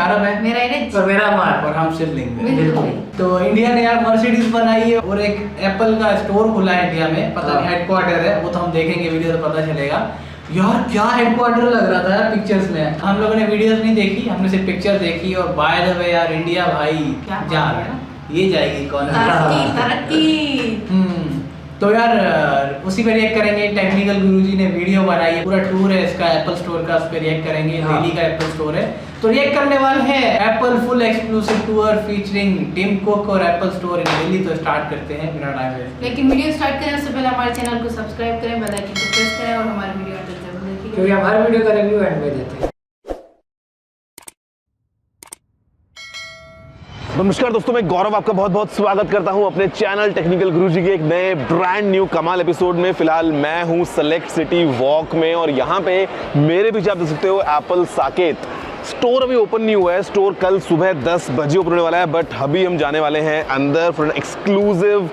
अरब है, मेरा एरिज और मेरा मार्क, और हम सिबलिंग हैं। बिल्कुल। तो इंडिया ने यार मर्सिडीज बनाई है और एक एप्पल का स्टोर खुला है इंडिया में, पता नहीं हेडक्वार्टर है, वो तो हम देखेंगे वीडियो तो पता चलेगा। यार क्या हेडक्वार्टर लग रहा था यार पिक्चर्स में। हम लोगों ने वीडियोस नहीं देखी, हमने सिर्फ पिक्चर देखी। और बाय द वे यार इंडिया भाई क्या जा बात है। ये जाएगी कौन तरक्की। तो यार उसी पे रिएक्ट करेंगे। टेक्निकल गुरुजी ने वीडियो बनाई है, पूरा टूर है इसका एप्पल स्टोर का, उस पे रिएक्ट करेंगे। हाँ। दिल्ली का एप्पल स्टोर है, तो रिएक्ट करने वाले हैं Apple full exclusive tour featuring Tim Cook और एप्पल स्टोर इन दिल्ली। तो स्टार्ट करते हैं बिना टाइम वेस्ट। लेकिन वीडियो स्टार्ट करने से पहले हमारे चैनल को सब्सक्राइब करें, बेल आइकन को प्रेस करें और हमारे वीडियो अंत तक जरूर देखिए, क्योंकि हमारे वीडियो का रिव्यू एंड में देते हैं। नमस्कार दोस्तों, मैं गौरव आपका बहुत बहुत स्वागत करता हूं अपने चैनल टेक्निकल गुरुजी के एक नए ब्रांड न्यू कमाल एपिसोड में। फिलहाल मैं हूं सेलेक्ट सिटी वॉक में और यहां पे मेरे पीछे आप देख सकते हो एप्पल साकेत स्टोर अभी ओपन नहीं हुआ है। स्टोर कल सुबह 10 बजे ओपन होने वाला है, बट अभी हम जाने वाले हैं अंदर for an exclusive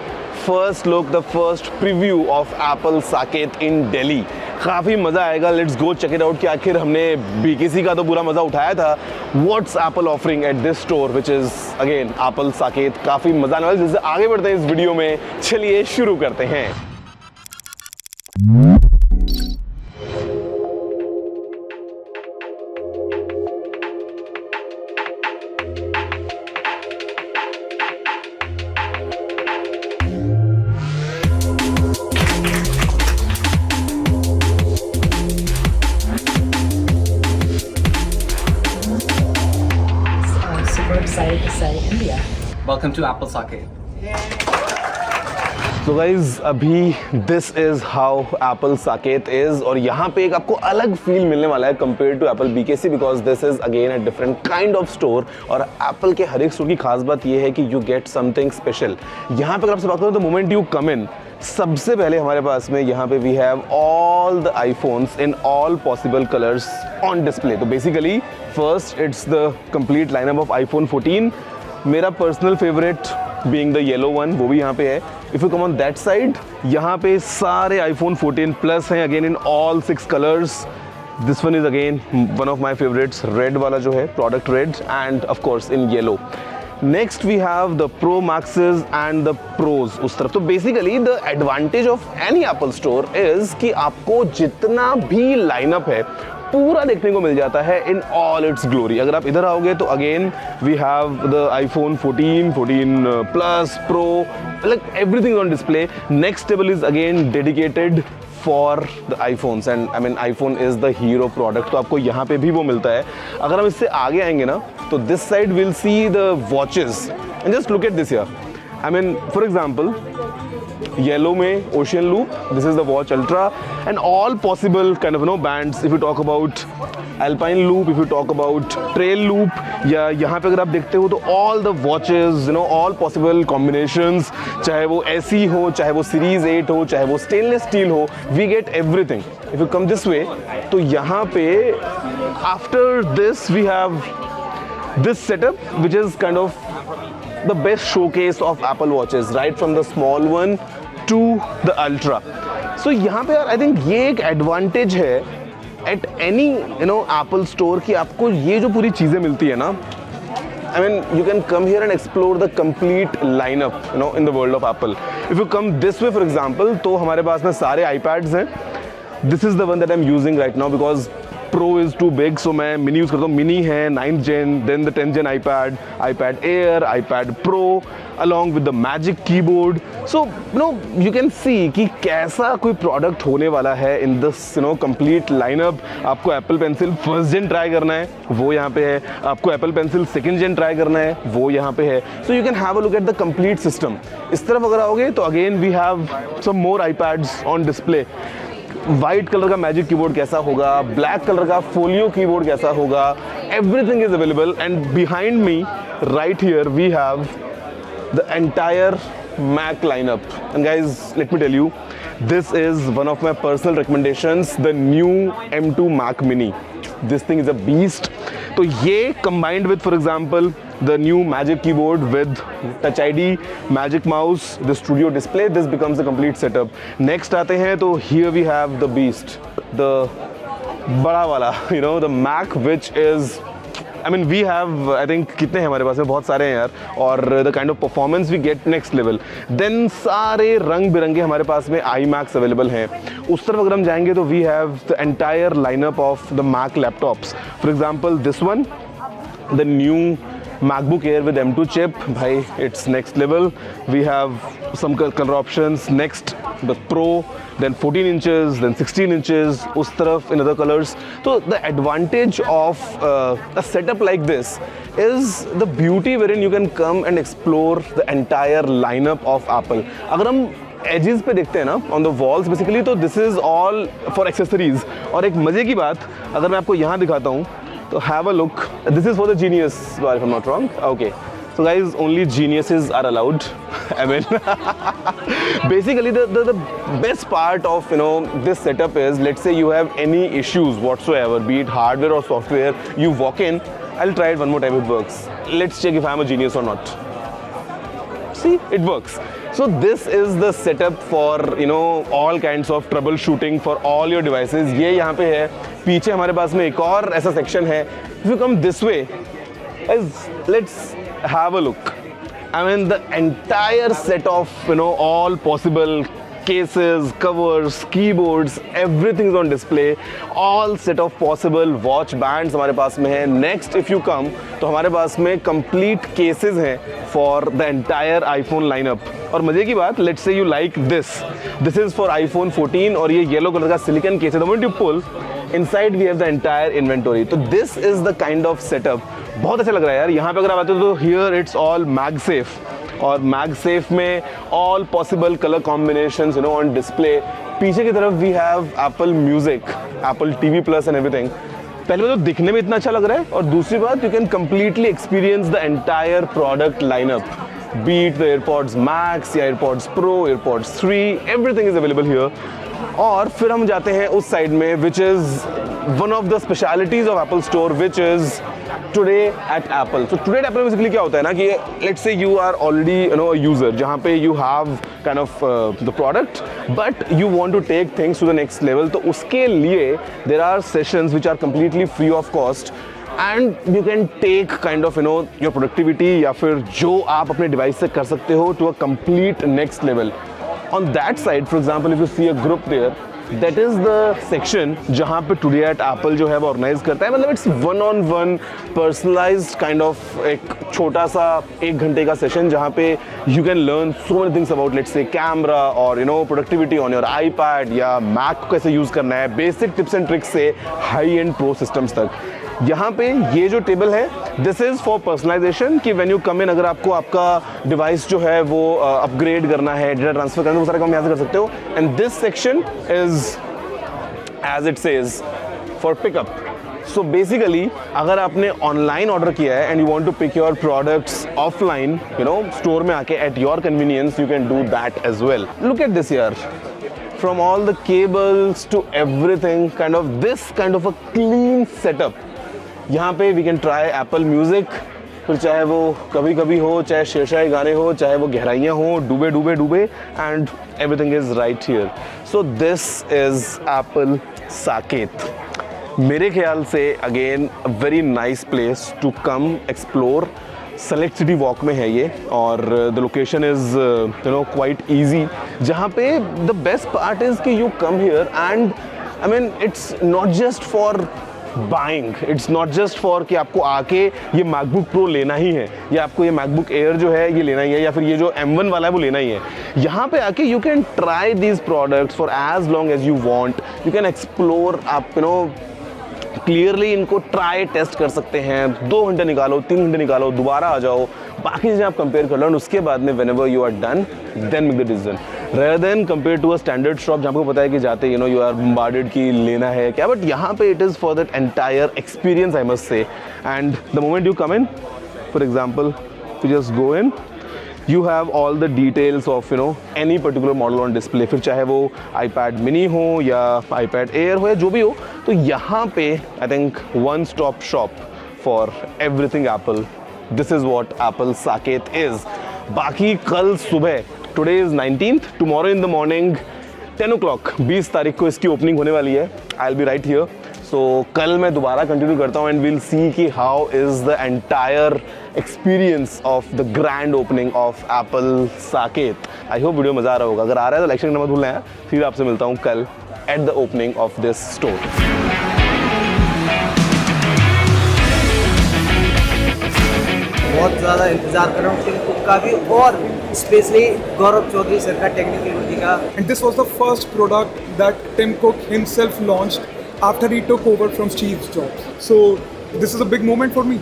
first look, the first preview of Apple Saket in Delhi. काफ़ी मज़ा आएगा, let's go check it out कि आखिर हमने बीकेसी का तो पूरा मज़ा उठाया था। What's Apple offering at this store which is again Apple Saket. काफ़ी मज़ा आने वाला है। जिससे आगे बढ़ते हैं इस वीडियो में, चलिए शुरू करते हैं। Super excited India. Welcome to Apple Saket. तो गाइज अभी this is how Apple Saket is, और यहाँ पे एक आपको अलग फील मिलने वाला है compare to Apple BKC, because this is again a different kind of store. और एप्पल के हर एक स्टोर की खास बात ये है कि यू गेट समथिंग स्पेशल। यहाँ पे अगर आपसे बात करूँ तो मोमेंट यू कम इन, सबसे पहले हमारे पास में यहाँ पे we have all the iPhones in all possible colours on display. तो basically first it's the complete lineup of iPhone 14, मेरा personal favourite being the yellow one, वो भी यहाँ पे है। If you come on that side, यहाँ पे सारे आईफोन 14 प्लस हैं again in all 6 colours. This one is again one of my favourites, red वाला जो है, product red, end of course in yellow. Next we have the Pro Maxes and the Pros उस तरफ। तो basically the advantage of any Apple store is कि आपको जितना भी लाइनअप है पूरा देखने को मिल जाता है इन ऑल इट्स ग्लोरी। अगर आप इधर आओगे तो again we have the iPhone 14, 14 Plus, Pro, like everything on display. Next table is again dedicated for the iPhones, and I mean iPhone is the hero product, तो आपको यहाँ पे भी वो मिलता है। अगर हम इससे आगे आएंगे ना तो this side will see the watches, and just look at this here. I mean for example yellow में ocean loop, this is the watch ultra, and all possible kind of bands. If you talk about alpine loop, if you talk about trail loop, या यहाँ पे अगर आप देखते हो तो all the watches, all possible combinations, चाहे वो एसी हो, चाहे वो सीरीज 8 हो, चाहे वो स्टेनलेस स्टील हो, we get everything. If you come this way तो यहाँ पे after this we have this setup which is kind of the best showcase of Apple watches, right from the small one to the ultra. So यहाँ पे यार I think ये एक advantage है at any Apple store कि आपको ये जो पूरी चीज़ें मिलती है ना, I mean you can come here and explore the complete lineup in the world of Apple. If you come this way for example, तो हमारे पास में सारे iPads हैं. This is the one that I'm using right now because Pro is too big, so मैं mini use करता हूँ। Mini है 9th gen, then the 10th gen iPad, iPad Air, iPad Pro, along with the Magic Keyboard. So you can see कि कैसा कोई product होने वाला है in this complete lineup. आपको Apple Pencil first gen try करना है, वो यहाँ पे है। आपको Apple Pencil second gen try करना है, वो यहाँ पे है। So you can have a look at the complete system. इस तरफ अगर आओगे तो again we have some more iPads on display. White colour का मैजिक कीबोर्ड कैसा होगा, ब्लैक कलर का फोलियो कीबोर्ड कैसा होगा, everything is available. And behind me right here we have the entire Mac lineup. And guys, let me tell you, this is one of my personal recommendations, the new M2 Mac Mini. This thing is a beast. तो ये combined with, for example, the new Magic Keyboard with Touch ID, Magic Mouse, the Studio Display, this becomes a complete setup. Next आते हैं तो here we have the beast, the बड़ा वाला, the Mac which is I mean we have I think कितने हैं हमारे पास में, बहुत सारे हैं यार, और the kind of performance we get next level. Then सारे रंग बिरंगे हमारे पास में iMacs अवेलेबल हैं। उस तरफ अगर हम जाएंगे तो we have the entire lineup of the Mac laptops. For example this one, the new MacBook Air with M2 chip, bhai, it's next level. We have some color options. Next, the Pro, then 14 inches, then 16 inches, us taraf in other colors. So the advantage of a setup like this is the beauty wherein you can come and explore the entire lineup of Apple. अगर हम edges पे देखते हैं ना on the walls basically, तो this is all for accessories. और एक मजे की बात अगर मैं आपको यहाँ दिखाता हूँ तो have a look. This is for the genius, if I'm not wrong. Okay. So guys, only geniuses are allowed. I mean, basically the best part of this setup is, let's say you have any issues whatsoever, be it hardware or software, you walk in, I'll try it one more time, it works. Let's check if I'm a genius or not. See, it works. So this is the setup for all kinds of troubleshooting for all your devices. ये यहाँ पे है, पीछे हमारे पास में एक और ऐसा सेक्शन है. If you come this way, let's have a look. I mean the entire set of all possible cases, covers, keyboards, everything is on display. All set of possible watch bands हमारे पास में है. Next if you come तो हमारे पास में complete cases हैं for the entire iPhone lineup. और मजे की बात, let's say you like this is for iPhone 14 और ये येलो कलर का सिलिकॉन केस है. The moment you pull inside we have the entire inventory. तो this is the kind of setup. बहुत अच्छा लग रहा है यार. यहाँ पे अगर आप आते हो तो here it's all MagSafe. और MagSafe में all possible color combinations on display. पीछे की तरफ we have Apple Music, Apple TV Plus and everything. पहले तो दिखने में इतना अच्छा लग रहा है, और दूसरी बात you can completely experience the entire product lineup. Be it the AirPods Max या AirPods Pro, AirPods 3, everything is available here. और फिर हम जाते हैं उस साइड में, which is one of the specialities of Apple Store, which is Today at Apple. So Today at Apple basically क्या होता है ना कि let's say you are already a user जहाँ पे you have kind of the product but you want to take things to the next level. तो उसके लिए there are sessions which are completely free of cost and you can take kind of your productivity या फिर जो आप अपने device से कर सकते हो to a complete next level. On that side, for example, if you see a group there, that is the section जहाँ पे Today at Apple जो है वो ऑर्गेनाइज करता है. मतलब it's one on one personalised kind of एक छोटा सा 1 घंटे का सेशन जहाँ पे you can learn so many things about let's say camera और प्रोडक्टिविटी ऑन योर iPad या Mac को कैसे यूज़ करना है, बेसिक टिप्स एंड ट्रिक्स से हाई एंड प्रो सिस्टम्स तक. यहाँ पे ये जो टेबल है दिस इज़ फॉर पर्सनलाइजेशन कि व्हेन यू कम इन, अगर आपको आपका डिवाइस जो है वो अपग्रेड करना है, डेटा ट्रांसफर करना है, वो सारा काम यहाँ से कर सकते हो. And this section is as it says for pickup. So basically अगर आपने ऑनलाइन ऑर्डर किया है and you want to pick your products offline store में आके at your convenience, you can do that as well. Look at this यार, from all the cables to everything, kind of this kind of a clean setup. यहाँ पे we can try Apple Music, फिर चाहे वो कभी कभी हो, चाहे शेरशाही गाने हो, चाहे वो गहराइयाँ हो, डूबे डूबे डूबे, and everything is right here. So this is Apple Saket. मेरे ख्याल से again a very nice place to come explore. Select City Walk में है ये, और the location is quite easy. जहाँ पे द बेस्ट पार्ट इज़ कि you come here and I mean it's not just for buying, it's not just for कि आपको आके ये मैकबुक प्रो लेना ही है या आपको ये मैकबुक एयर जो है ये लेना ही है या फिर ये जो M1 वाला है वो लेना ही है. यहाँ पे आके you can try these products for as long as you want. You can explore, आप क्लियरली इनको ट्राई टेस्ट कर सकते हैं. 2 घंटे निकालो, 3 घंटे निकालो, दोबारा आ जाओ, बाकी चीज़ें आप कंपेयर कर लो, और उसके बाद में whenever you are done then make the decision, rather than compared to a standard shop जहाँ आपको पता है कि जाते you are bombarded कि लेना है क्या. बट यहाँ पे it is for that entire experience, I must say. And the moment you come in, for example, you just go in, you have all the details of any particular model on display. फिर चाहे वो iPad mini हो या iPad Air हो या जो भी हो, तो यहाँ पे I think one stop shop for everything Apple. This is what Apple Saket is. बाकी कल सुबह, today is 19th, tomorrow in the morning 10 o'clock, 20 तारीख को इसकी ओपनिंग होने वाली है. I'll be right here. सो कल मैं दोबारा कंटिन्यू करता हूँ एंड विल सी कि how is the entire experience of the grand opening of Apple Saket. I hope video मज़ा आ रहा होगा, अगर आ रहा है तो लाइक करना मत भूलना है। फिर आपसे मिलता हूँ कल at the opening of this store. बहुत ज़्यादा इंतज़ार कर रहा हूँ टिम कुक का भी और स्पेशली गौरव चौधरी सर का टेक्निकल यूनिटी का। And this was the first product that Tim Cook himself launched after he took over from Steve Jobs. So this is a big moment for me.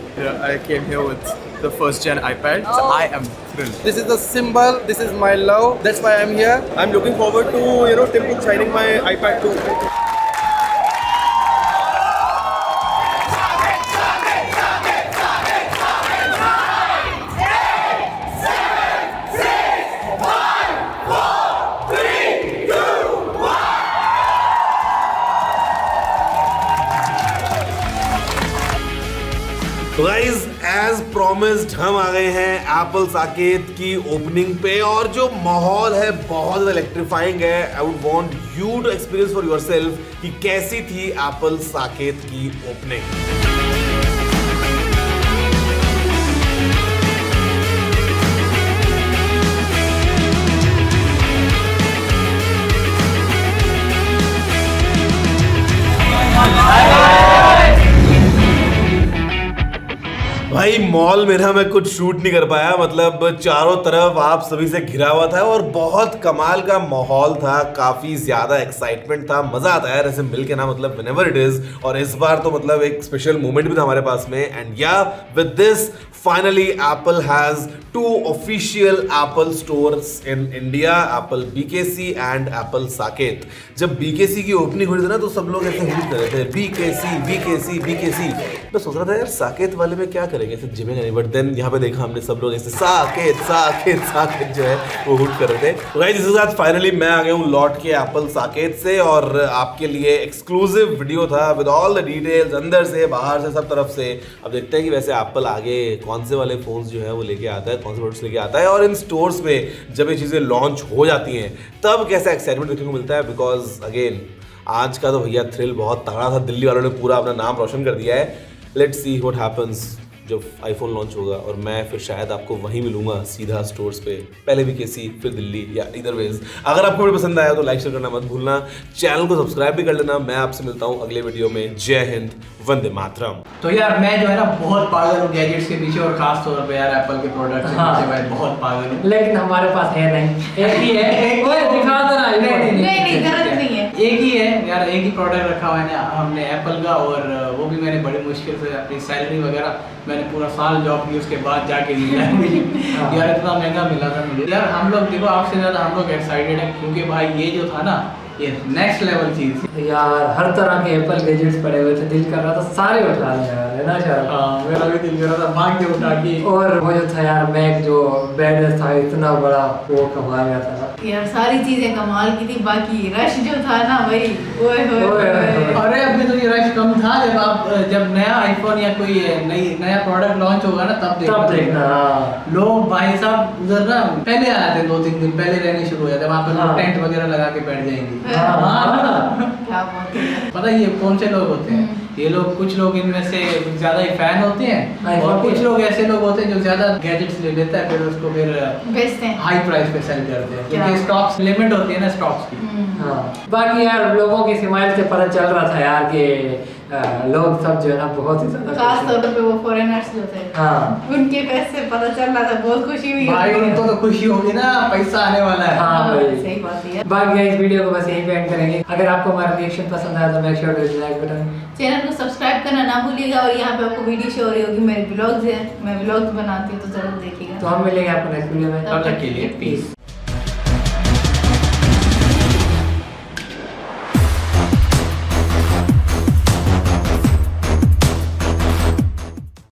I came here with the first gen iPad. So I am thrilled. This is the symbol, this is my love, that's why I'm here. I'm looking forward to Tim Cook signing my iPad too. तो guys as promised हम आ गए हैं Apple Saket की opening पे और जो माहौल है बहुत ज़्यादा इलेक्ट्रीफाइंग है। I would want you to experience for yourself कि कैसी थी एप्पल साकेत की ओपनिंग। भाई मॉल में ना मैं कुछ शूट नहीं कर पाया, मतलब चारों तरफ आप सभी से घिरा हुआ था और बहुत कमाल का माहौल था, काफी ज्यादा एक्साइटमेंट था, मजा आता है यार ऐसे मिल के ना, मतलब व्हेनेवर इट इज। और इस बार तो मतलब एक स्पेशल मोमेंट भी था हमारे पास में। एंड या with this finally Apple has 2 official Apple stores in India, Apple BKC and Apple Saket. जब बीकेसी की ओपनिंग हुई थी ना तो सब लोग ऐसे हिट कर रहे थे, बीकेसी बीकेसी बीकेसी। मैं सोच रहा था यार साकेत वाले में क्या करेंगे, ऐसे जिमेगा नहीं, बट देन यहाँ पे देखा हमने सब लोग ऐसे साकेत साकेत साकेत जो है वो हुट कर रहे थे। तो गाइस इसके साथ फाइनली मैं आ गया हूँ लौट के एप्पल साकेत से और आपके लिए एक्सक्लूसिव वीडियो था विद ऑल द डिटेल्स, अंदर से बाहर से सब तरफ से। अब देखते हैं कि वैसे एप्पल आगे कौन से वाले फोन्स जो है वो लेके आता है, कौन से प्रोडक्ट्स लेके आता है, और इन स्टोर्स में जब ये चीज़ें लॉन्च हो जाती हैं तब कैसा एक्साइटमेंट देखने को मिलता है। बिकॉज अगेन आज का तो भैया थ्रिल बहुत तगड़ा था, दिल्ली वालों ने पूरा अपना नाम रोशन कर दिया है। लेट्स सी व्हाट हैपेंस जब आईफोन लॉन्च होगा और मैं फिर शायद आपको वहीं मिलूंगा सीधा स्टोर्स पे, पहले भी केसी फिर दिल्ली या इधर वेज। अगर आपको वीडियो पसंद आया तो लाइक शेयर करना मत भूलना, चैनल को सब्सक्राइब भी कर लेना। मैं आपसे मिलता हूँ अगले वीडियो में। जय हिंद, वंदे मातरम। तो यार मैं जो है ना बहुत पागल हूँ गैजेट्स के पीछे और खास तौर पे यार एप्पल के प्रोडक्ट्स के पीछे मैं बहुत पागल हूँ। लेकिन हमारे पास है नहीं, एक ही है। एक ओए दिखा दो ना। नहीं जरूरत नहीं है, एक ही है यार, एक ही प्रोडक्ट रखा हुआ है ना हमने एप्पल का, और वो भी मैंने बड़ी मुश्किल से अपनी सैलरी वगैरह मैंने पूरा साल जॉब की उसके बाद जाके मिला है मुझे। यार इतना महंगा मिला था मुझे। यार हम लोग देखो आपसे ज़्यादा हम लोग एक्साइटेड हैं क्योंकि भाई ये जो था ना ये नेक्स्ट लेवल चीज़ थी यार। हर तरह के एप्पल गैजेट्स पड़े हुए थे, दिल कर रहा था सारे उठा लें यार, है ना यार। हाँ मेरा भी दिल कर रहा था भाग के उठा के। और वो जो था यार मैक जो बेड था इतना बड़ा, वो कमाल का था यार सारी चीजें कमाल की थी, बाकी रश जो था ना भाई ओए होए ओए होए। अरे अभी तो ये रश कम था, जब नया आईफोन या कोई नया प्रोडक्ट लॉन्च होगा ना तब देखना। लोग भाई साहब उधर ना पहले आए थे, 2-3 दिन पहले रहने शुरू हो जाते, वहाँ पे लोग टेंट वगैरह लगा के बैठ जाएंगे। क्या बात है। पता है ये कौन से लोग होते हैं? ये लोग, कुछ लोग इनमें से ज्यादा ही फैन होते हैं और कुछ लोग ऐसे लोग होते हैं जो ज्यादा गैजेट्स ले लेता है फिर उसको फिर बेचते हैं, हाई प्राइस पे सेल करते हैं क्योंकि स्टॉक्स लिमिट होती है ना स्टॉक्स की। हाँ बाकी यार लोगों की स्माइल से पता चल रहा था यार कि लोग सब जो है ना बहुत ही ज्यादा खास तौर पे वो फॉरेनर्स जो थे, हाँ उनके फेस से पता चल रहा था, बहुत खुशी हुई भाई उनको तो खुशी होगी ना, पैसा आने वाला है। हाँ भाई सही बात है। बाकी इस वीडियो को बस यहीं पे एंड करेंगे। अगर आपको हमारा रिएक्शन पसंद आया तो make sure to like button, channel को सब्सक्राइब करना ना भूलिएगा। और यहाँ पे आपको वीडियो शो हो रही होगी, मेरे ब्लॉग्स है, मैं ब्लॉग्स बनाती हूँ तो जरूर देखिएगा। तो हम मिलेंगे आपको नेक्स्ट वीडियो में, तब तक के लिए पीस।